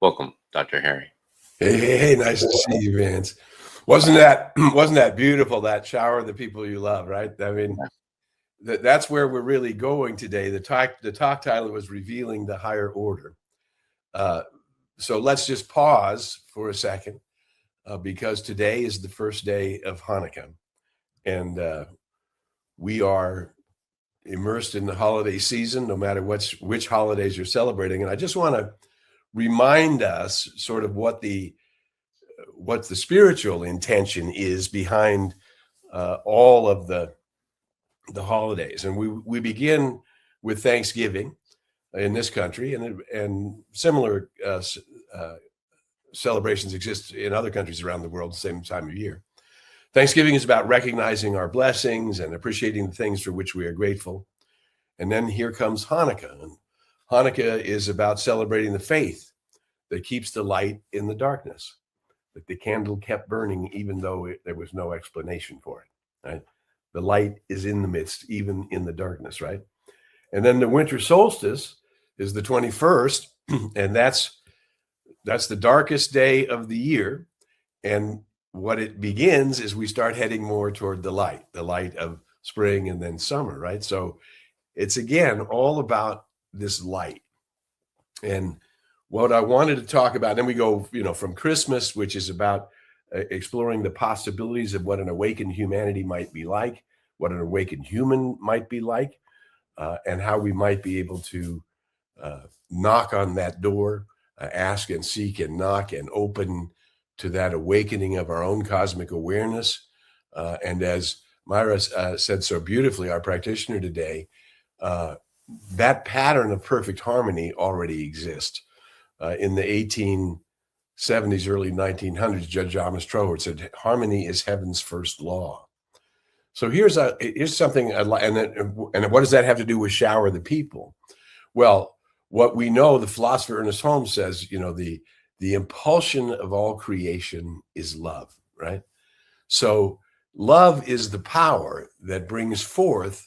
Welcome, Dr. Harry. Hey, nice to see you, Vance. Wasn't that beautiful, that shower of the people you love, right? I mean, that's where we're really going today. The talk title was revealing the higher order. Uh, so let's just pause for a second because today is the first day of Hanukkah, and we are immersed in the holiday season, no matter which holidays you're celebrating. And I just want to remind us sort of what the spiritual intention is behind all of the holidays. And we begin with Thanksgiving in this country, and similar celebrations exist in other countries around the world the same time of year. Thanksgiving is about recognizing our blessings and appreciating the things for which we are grateful. And then here comes Hanukkah. And Hanukkah is about celebrating the faith that keeps the light in the darkness, that the candle kept burning even though there was no explanation for it, right? The light is in the midst, even in the darkness, right? And then the winter solstice is the 21st, and that's the darkest day of the year. And what it begins is we start heading more toward the light of spring and then summer, right? So it's, again, all about this light. And what I wanted to talk about, then we go, from Christmas, which is about exploring the possibilities of what an awakened humanity might be like, what an awakened human might be like, and how we might be able to knock on that door, ask and seek and knock and open to that awakening of our own cosmic awareness. And as Myra said so beautifully, our practitioner today, that pattern of perfect harmony already exists. In the 1870s, early 1900s, Judge Thomas Troward said, harmony is heaven's first law. So here's something, and what does that have to do with shower the people? Well, what we know, the philosopher Ernest Holmes says, the impulsion of all creation is love, right? So love is the power that brings forth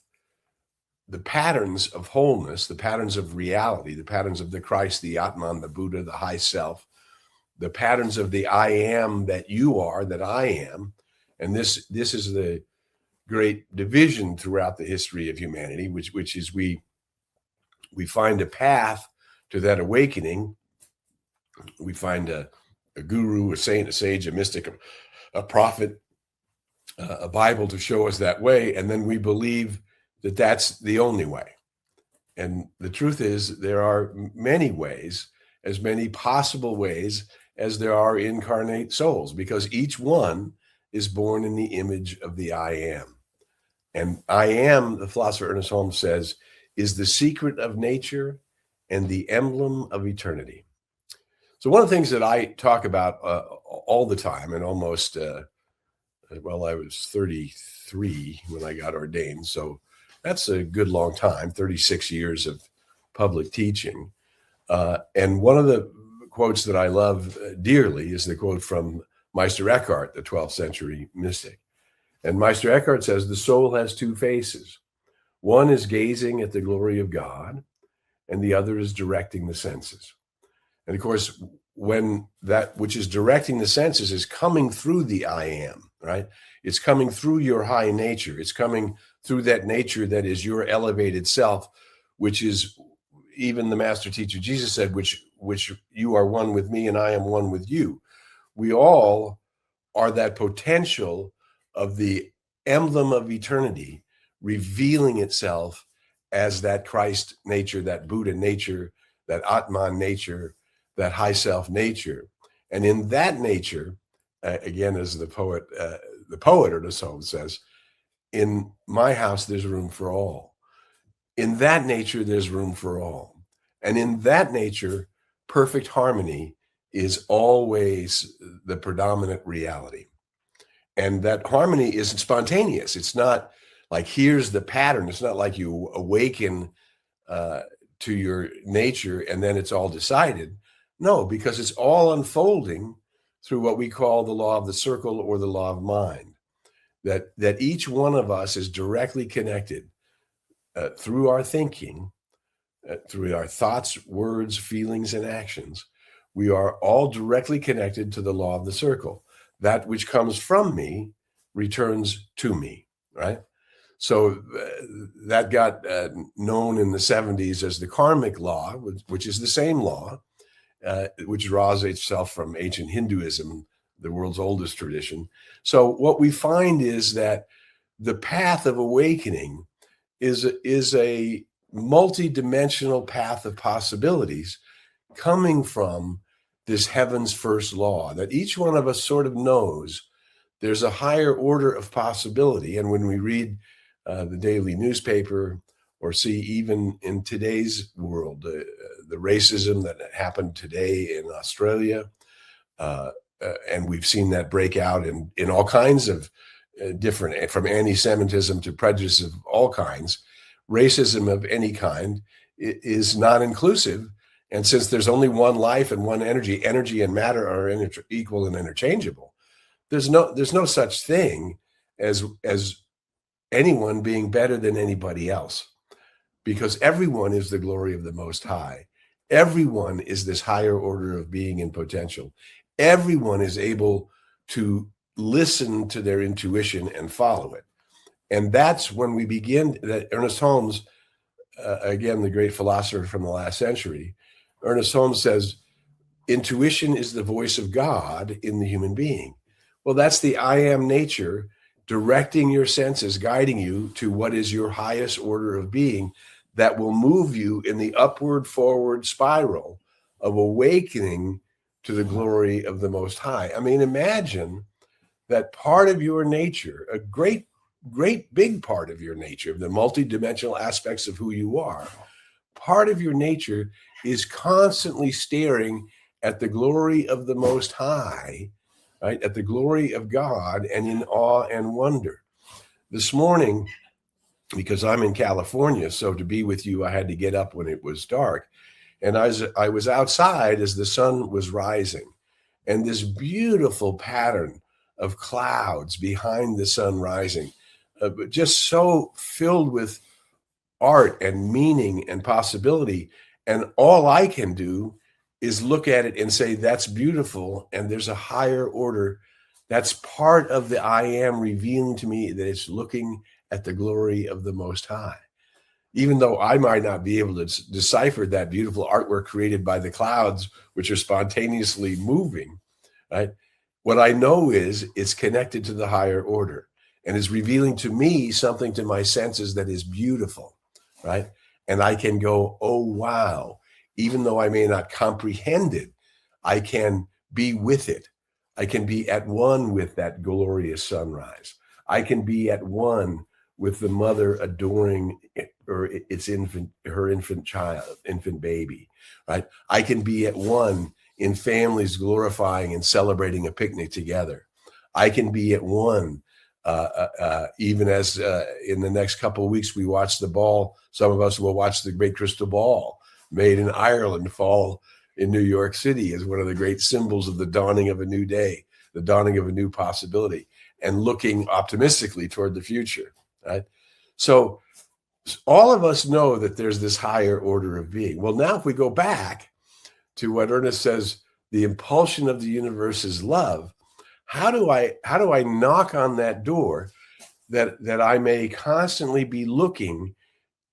the patterns of wholeness, the patterns of reality, the patterns of the Christ, the Atman, the Buddha, the high self, the patterns of the I am that you are, that I am. And this is the great division throughout the history of humanity, which is we find a path to that awakening. We find a guru, a saint, a sage, a mystic, a prophet, a Bible to show us that way. And then we believe that that's the only way. And the truth is there are many ways, as many possible ways as there are incarnate souls, because each one is born in the image of the I am. And I am, the philosopher Ernest Holmes says, is the secret of nature and the emblem of eternity. So one of the things that I talk about all the time, and almost, I was 33 when I got ordained, so that's a good long time, 36 years of public teaching. And one of the quotes that I love dearly is the quote from Meister Eckhart, the 12th century mystic. And Meister Eckhart says, the soul has two faces. One is gazing at the glory of God, and the other is directing the senses. And of course, when that which is directing the senses is coming through the I am, right? It's coming through your high nature. It's coming through that nature that is your elevated self, which is, even the master teacher Jesus said, which you are one with me and I am one with you. We all are that potential of the emblem of eternity revealing itself as that Christ nature, that Buddha nature, that Atman nature, that high self nature. And in that nature, again, as the poet Ernest Holmes says, in my house, there's room for all. In that nature, there's room for all. And in that nature, perfect harmony is always the predominant reality. And that harmony isn't spontaneous. It's not like, here's the pattern. It's not like you awaken to your nature and then it's all decided. No, because it's all unfolding through what we call the law of the circle or the law of mind. That each one of us is directly connected through our thinking, through our thoughts, words, feelings, and actions, we are all directly connected to the law of the circle. That which comes from me returns to me, right? So that got known in the 70s as the karmic law, which is the same law, which draws itself from ancient Hinduism, the world's oldest tradition. So what we find is that the path of awakening is a multidimensional path of possibilities coming from this heaven's first law that each one of us sort of knows there's a higher order of possibility. And when we read the daily newspaper or see even in today's world, the racism that happened today in Australia, and we've seen that break out in all kinds of different, from anti-Semitism to prejudice of all kinds, racism of any kind is not inclusive. And since there's only one life and one energy and matter are equal and interchangeable, there's no such thing as anyone being better than anybody else, because everyone is the glory of the Most High. Everyone is this higher order of being and potential. Everyone is able to listen to their intuition and follow it. And that's when we begin, that Ernest Holmes, again, the great philosopher from the last century, Ernest Holmes says, intuition is the voice of God in the human being. Well, that's the I am nature directing your senses, guiding you to what is your highest order of being that will move you in the upward forward spiral of awakening to the glory of the Most High. I mean, imagine that part of your nature, a great big part of your nature, the multidimensional aspects of who you are, part of your nature is constantly staring at the glory of the Most High, right? At the glory of God, and in awe and wonder. This morning, because I'm in California, so to be with you, I had to get up when it was dark. And I was outside as the sun was rising, and this beautiful pattern of clouds behind the sun rising, just so filled with art and meaning and possibility. And all I can do is look at it and say, that's beautiful. And there's a higher order. That's part of the I am revealing to me that it's looking at the glory of the Most High. Even though I might not be able to decipher that beautiful artwork created by the clouds, which are spontaneously moving, right? What I know is it's connected to the higher order and is revealing to me something to my senses that is beautiful, right? And I can go, oh, wow. Even though I may not comprehend it, I can be with it. I can be at one with that glorious sunrise. I can be at one with the mother adoring her infant baby, right? I can be at one in families glorifying and celebrating a picnic together. I can be at one, even as in the next couple of weeks we watch the ball. Some of us will watch the great crystal ball made in Ireland fall in New York City as one of the great symbols of the dawning of a new day, the dawning of a new possibility, and looking optimistically toward the future, right? So all of us know that there's this higher order of being. Well, now if we go back to what Ernest says, the impulsion of the universe is love, how do I knock on that door that I may constantly be looking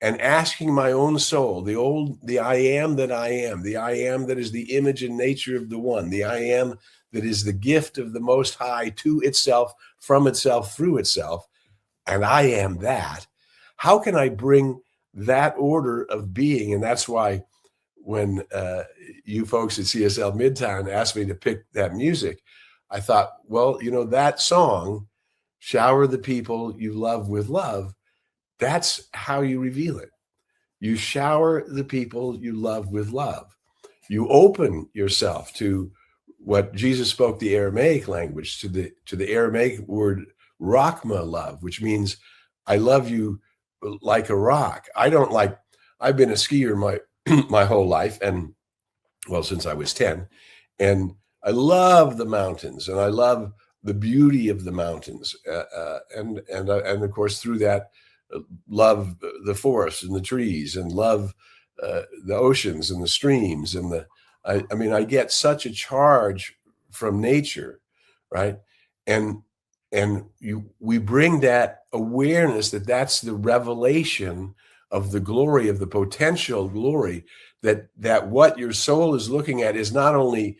and asking my own soul, the I am that I am, the I am that is the image and nature of the one, the I am that is the gift of the Most High to itself, from itself, through itself, and I am that. How can I bring that order of being? And that's why when you folks at CSL Midtown asked me to pick that music, I thought, well, that song, Shower the People You Love with Love, that's how you reveal it. You shower the people you love with love. You open yourself to what Jesus spoke the Aramaic language, to the Aramaic word Rachma, love, which means I love you like a rock. I've been a skier my whole life, and well, since I was 10, and I love the mountains, and I love the beauty of the mountains, and of course through that, love the forests and the trees, and love the oceans and the streams and I mean, I get such a charge from nature, right? And we bring that awareness that that's the revelation of the glory, of the potential glory, that what your soul is looking at is not only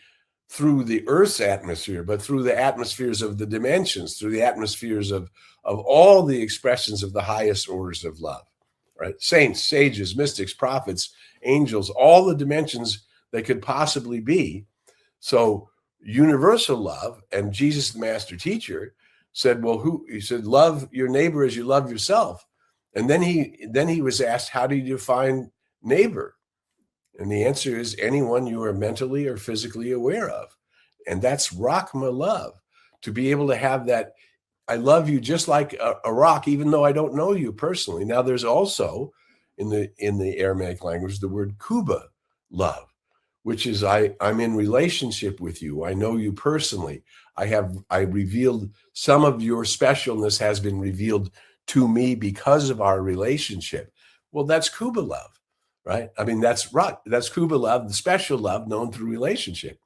through the earth's atmosphere, but through the atmospheres of the dimensions, through the atmospheres of all the expressions of the highest orders of love, right? Saints, sages, mystics, prophets, angels, all the dimensions that could possibly be. So universal love, and Jesus, the master teacher, said, well, he said, love your neighbor as you love yourself. And then he was asked, how do you define neighbor? And the answer is anyone you are mentally or physically aware of. And that's Rachma love, to be able to have that. I love you just like a rock, even though I don't know you personally. Now, there's also in the Aramaic language the word kuba love, which is I'm in relationship with you. I know you personally. I revealed some of your specialness has been revealed to me because of our relationship. Well, that's kuba love, right? I mean, that's kuba love, the special love known through relationship.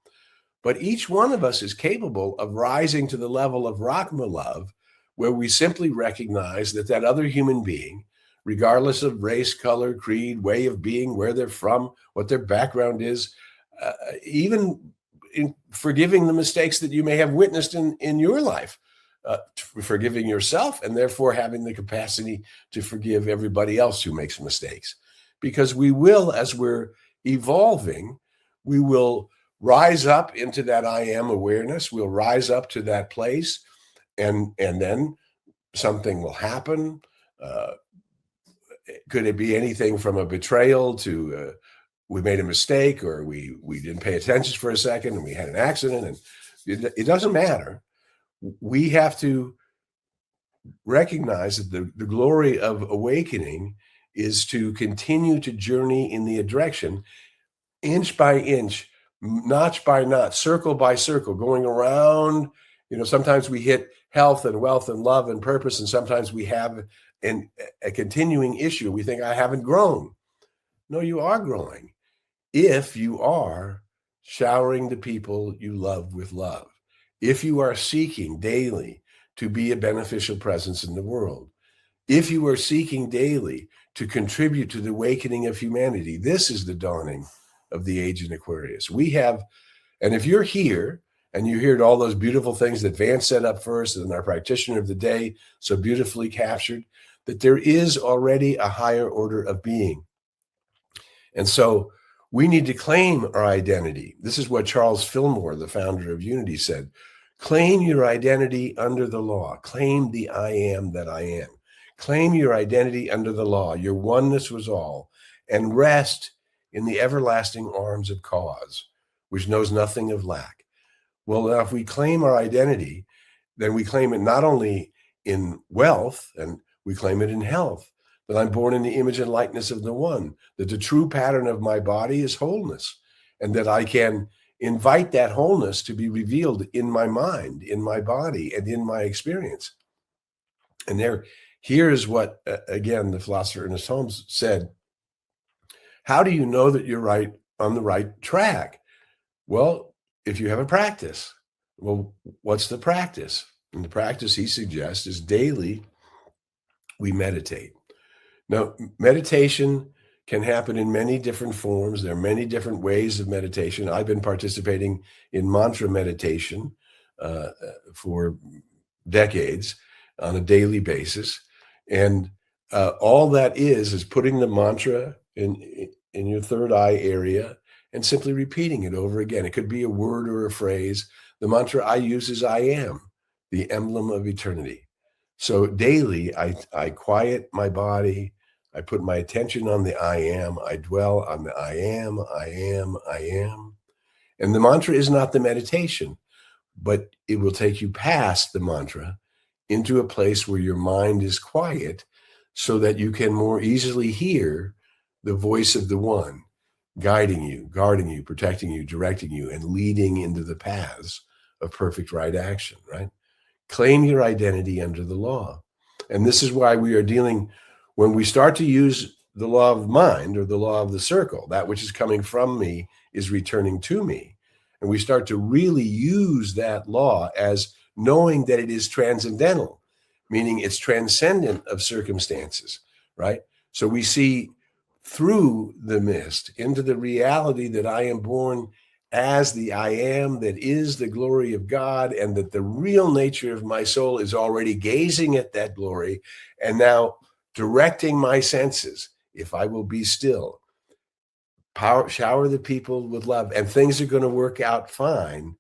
But each one of us is capable of rising to the level of Rachma love, where we simply recognize that other human being, regardless of race, color, creed, way of being, where they're from, what their background is, even in forgiving the mistakes that you may have witnessed in your life, forgiving yourself, and therefore having the capacity to forgive everybody else who makes mistakes. Because we will, as we're evolving, we will rise up into that I am awareness. We'll rise up to that place, and then something will happen. Could it be anything from a betrayal to we made a mistake, or we didn't pay attention for a second and we had an accident, and it doesn't matter. We have to recognize that the glory of awakening is to continue to journey in the direction, inch by inch, notch by notch, circle by circle, going around. Sometimes we hit health and wealth and love and purpose, and sometimes we have a continuing issue. We think, I haven't grown. No, you are growing if you are showering the people you love with love, if you are seeking daily to be a beneficial presence in the world, if you are seeking daily to contribute to the awakening of humanity. This is the dawning of the age in Aquarius. And if you're here and you heard all those beautiful things that Vance said up first, and our practitioner of the day so beautifully captured, that there is already a higher order of being. And so we need to claim our identity. This is what Charles Fillmore, the founder of Unity, said. Claim your identity under the law. Claim the I am that I am. Claim your identity under the law. Your oneness was all. And rest in the everlasting arms of cause, which knows nothing of lack. Well, now, if we claim our identity, then we claim it not only in wealth, and we claim it in health, that I'm born in the image and likeness of the One, that the true pattern of my body is wholeness, and that I can invite that wholeness to be revealed in my mind, in my body, and in my experience. And here's what, again, the philosopher Ernest Holmes said. How do you know that you're on the right track? Well, if you have a practice. Well, what's the practice? And the practice he suggests is daily we meditate. Now, meditation can happen in many different forms. There are many different ways of meditation. I've been participating in mantra meditation for decades on a daily basis. And all that is putting the mantra in your third eye area and simply repeating it over again. It could be a word or a phrase. The mantra I use is I am, the emblem of eternity. So daily, I quiet my body. I put my attention on the I am. I dwell on the I am, I am, I am. And the mantra is not the meditation, but it will take you past the mantra into a place where your mind is quiet so that you can more easily hear the voice of the One, guiding you, guarding you, protecting you, directing you, and leading into the paths of perfect right action, right? Claim your identity under the law. And this is why we are dealing, when we start to use the law of mind, or the law of the circle. That which is coming from me is returning to me. And we start to really use that law as knowing that it is transcendental, meaning it's transcendent of circumstances, right? So we see through the mist into the reality that I am born as the I am, that is the glory of God, and that the real nature of my soul is already gazing at that glory and now directing my senses. If I will be still, shower the people with love, and things are going to work out fine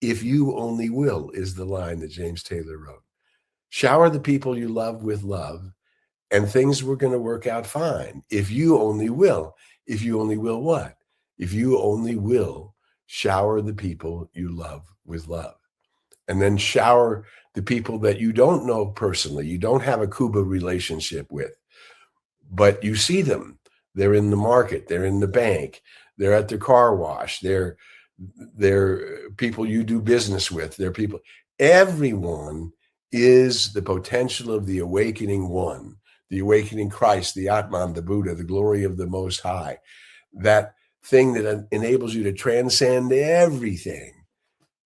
if you only will, is the line that James Taylor wrote. Shower the people you love with love, and things were going to work out fine if you only will. If you only will what? If you only will shower the people you love with love. And then shower the people that you don't know personally, you don't have a Cuba relationship with, but you see them. They're in the market, they're in the bank, they're at the car wash, they're people you do business with, they're people. Everyone is the potential of the awakening one, the awakening Christ, the Atman, the Buddha, the glory of the Most High, that thing that enables you to transcend everything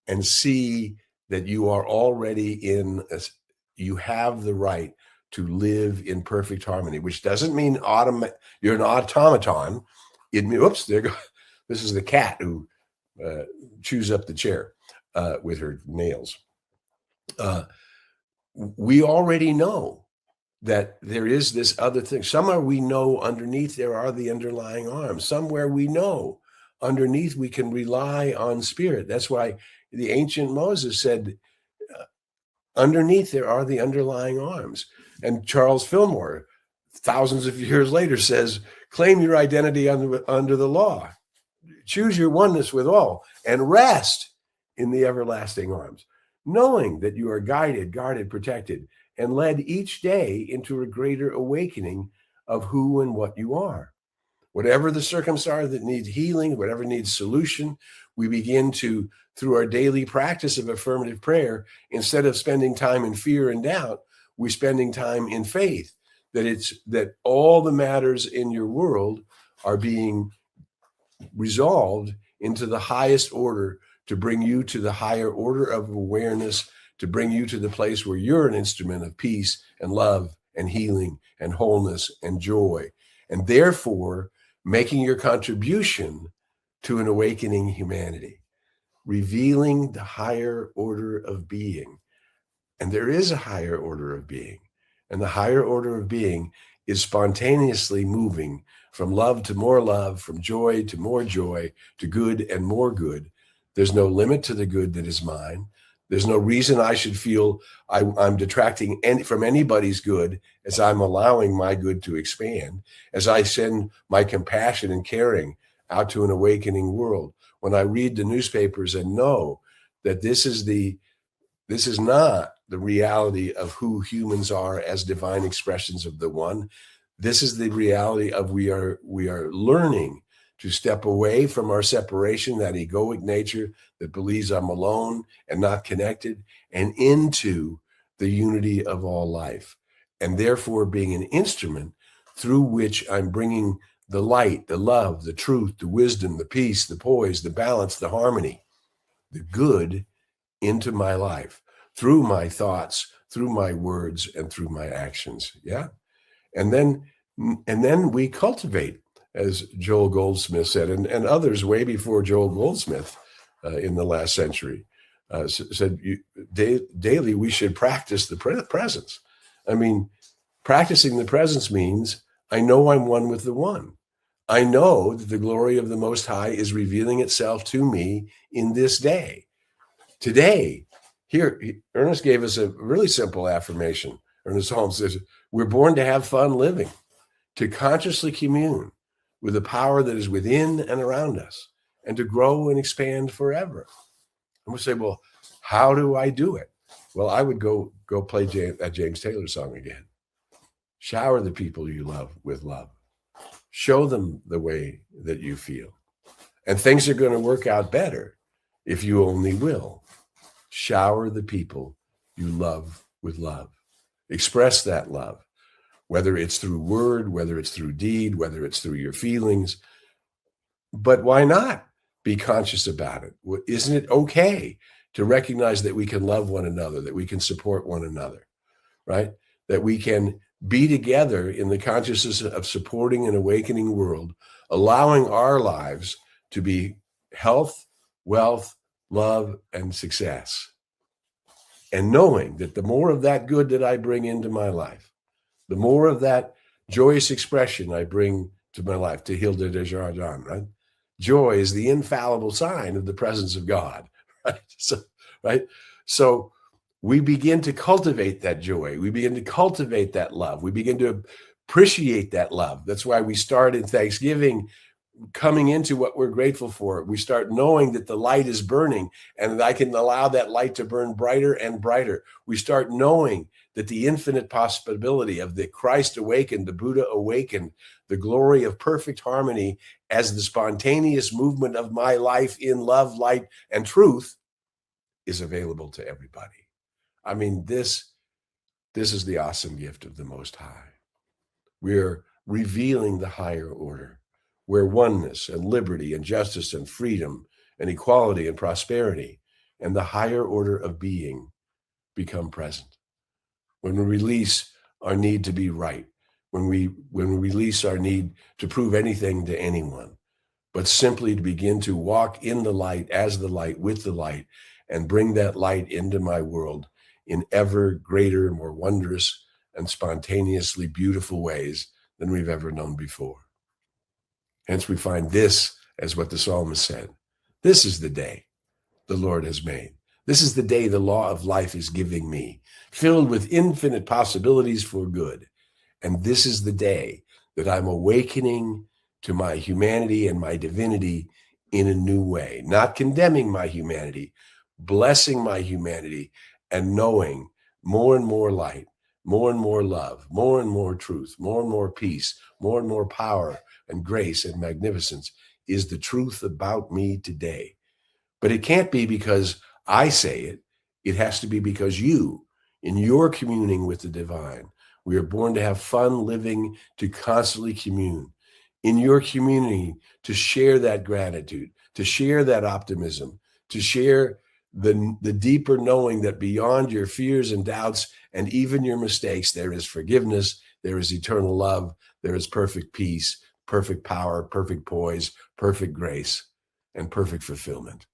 and see that you are already you have the right to live in perfect harmony, which doesn't mean you're an automaton. It means, oops, there go. This is the cat who chews up the chair with her nails. We already know that there is this other thing. Somewhere we know underneath there are the underlying arms. Somewhere we know underneath we can rely on spirit. That's why the ancient Moses said, underneath there are the underlying arms. And Charles Fillmore, thousands of years later, says, claim your identity under the law. Choose your oneness with all and rest in the everlasting arms, knowing that you are guided, guarded, protected, and led each day into a greater awakening of who and what you are. Whatever the circumstance that needs healing, whatever needs solution, we begin to, through our daily practice of affirmative prayer, instead of spending time in fear and doubt, we're spending time in faith that all the matters in your world are being resolved into the highest order to bring you to the higher order of awareness, to bring you to the place where you're an instrument of peace and love and healing and wholeness and joy, and therefore making your contribution to an awakening humanity, revealing the higher order of being. And there is a higher order of being. And the higher order of being is spontaneously moving from love to more love, from joy to more joy, to good and more good. There's no limit to the good that is mine. There's no reason I should feel I'm detracting from anybody's good, as I'm allowing my good to expand, as I send my compassion and caring out to an awakening world. When I read the newspapers and know that this is not the reality of who humans are as divine expressions of the one. This is the reality of we are learning to step away from our separation, that egoic nature that believes I'm alone and not connected, and into the unity of all life. And therefore being an instrument through which I'm bringing the light, the love, the truth, the wisdom, the peace, the poise, the balance, the harmony, the good into my life, through my thoughts, through my words, and through my actions. Yeah. And then we cultivate, as Joel Goldsmith said, and others way before Joel Goldsmith in the last century said, daily we should practice the presence. I mean, practicing the presence means I know I'm one with the one. I know that the glory of the Most High is revealing itself to me in this day. Today, here, Ernest gave us a really simple affirmation. Ernest Holmes says, we're born to have fun living, to consciously commune with the power that is within and around us, and to grow and expand forever. And we say, well, how do I do it? Well, I would go play that James Taylor song again. Shower the people you love with love. Show them the way that you feel. And things are going to work out better if you only will. Shower the people you love with love. Express that love. whether it's through word, whether it's through deed, whether it's through your feelings. But why not be conscious about it? Isn't it okay to recognize that we can love one another, that we can support one another, right? That we can be together in the consciousness of supporting an awakening world, allowing our lives to be health, wealth, love, and success. And knowing that the more of that good that I bring into my life, the more of that joyous expression I bring to my life, to Hilda de Jardin, right? Joy is the infallible sign of the presence of God, right? So we begin to cultivate that joy. We begin to cultivate that love. We begin to appreciate that love. That's why we start in Thanksgiving, coming into what we're grateful for. We start knowing that the light is burning and that I can allow that light to burn brighter and brighter. We start knowing that the infinite possibility of the Christ awakened, the Buddha awakened, the glory of perfect harmony as the spontaneous movement of my life in love, light, and truth is available to everybody. I mean, this is the awesome gift of the Most High. We're revealing the higher order, where oneness and liberty and justice and freedom and equality and prosperity and the higher order of being become present. When we release our need to be right, when we release our need to prove anything to anyone, but simply to begin to walk in the light, as the light, with the light, and bring that light into my world in ever greater, more wondrous, and spontaneously beautiful ways than we've ever known before. Hence, we find this as what the psalmist said. This is the day the Lord has made. This is the day the law of life is giving me, filled with infinite possibilities for good. And this is the day that I'm awakening to my humanity and my divinity in a new way, not condemning my humanity, blessing my humanity, and knowing more and more light, more and more love, more and more truth, more and more peace, more and more power and grace and magnificence is the truth about me today. But it can't be because I say it. It has to be because you, in your communing with the divine, we are born to have fun living, to constantly commune. In your community, to share that gratitude, to share that optimism, to share the deeper knowing that beyond your fears and doubts and even your mistakes, there is forgiveness, there is eternal love, there is perfect peace, perfect power, perfect poise, perfect grace, and perfect fulfillment.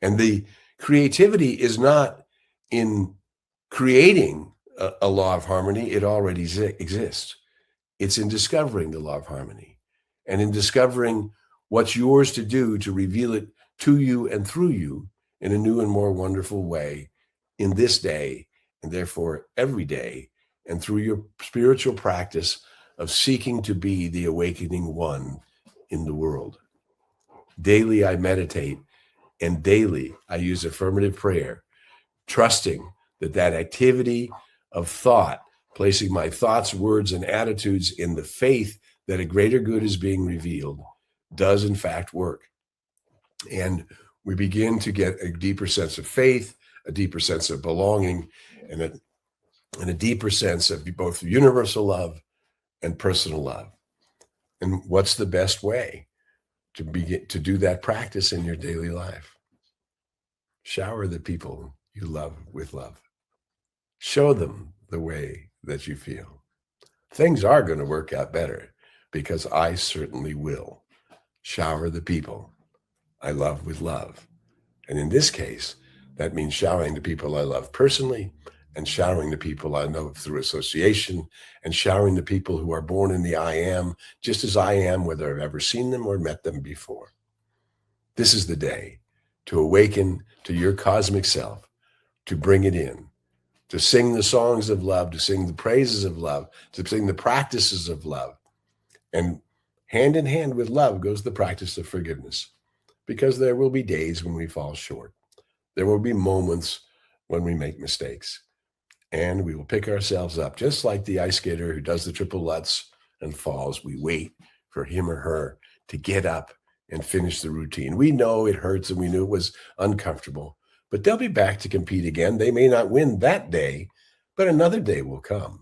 And the creativity is not in creating a law of harmony. It already exists. It's in discovering the law of harmony and in discovering what's yours to do to reveal it to you and through you in a new and more wonderful way in this day, and therefore every day, and through your spiritual practice of seeking to be the awakening one in the world. Daily I meditate, and daily I use affirmative prayer, trusting that that activity of thought, placing my thoughts, words, and attitudes in the faith that a greater good is being revealed, does in fact work. And we begin to get a deeper sense of faith, a deeper sense of belonging, and a deeper sense of both universal love and personal love. And what's the best way to begin to do that practice in your daily life? Shower the people you love with love. Show them the way that you feel. Things are going to work out better because I certainly will. Shower the people I love with love. And in this case, that means showering the people I love personally, and showering the people I know through association, and showering the people who are born in the I am, just as I am, whether I've ever seen them or met them before. This is the day to awaken to your cosmic self, to bring it in, to sing the songs of love, to sing the praises of love, to sing the practices of love. And hand in hand with love goes the practice of forgiveness, because there will be days when we fall short. There will be moments when we make mistakes, and we will pick ourselves up, just like the ice skater who does the triple lutz and falls. We wait for him or her to get up and finish the routine. We know it hurts, and we knew it was uncomfortable, but they'll be back to compete again. They may not win that day, but another day will come.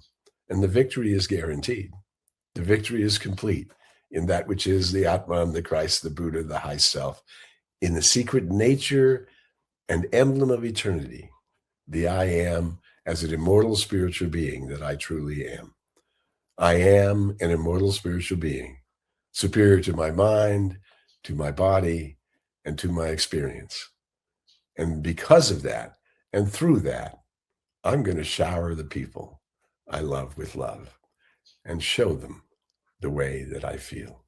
and the victory is guaranteed. The victory is complete in that which is the Atman, the Christ, the Buddha, the high self, in the secret nature and emblem of eternity, the I am as an immortal spiritual being that I truly am. I am an immortal spiritual being, superior to my mind, to my body, and to my experience. And because of that, and through that, I'm going to shower the people I love with love and show them the way that I feel.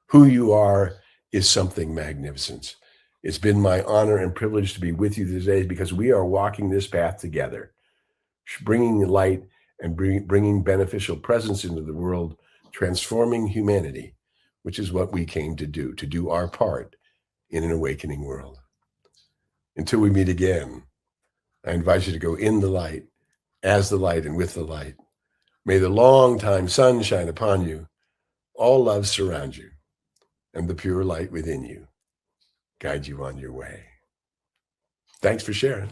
Who you are is something magnificent. It's been my honor and privilege to be with you today because we are walking this path together, bringing light and bringing beneficial presence into the world, transforming humanity, which is what we came to do our part in an awakening world. Until we meet again, I invite you to go in the light, as the light, and with the light. May the long time sun shine upon you, all love surround you, and the pure light within you guide you on your way. Thanks for sharing.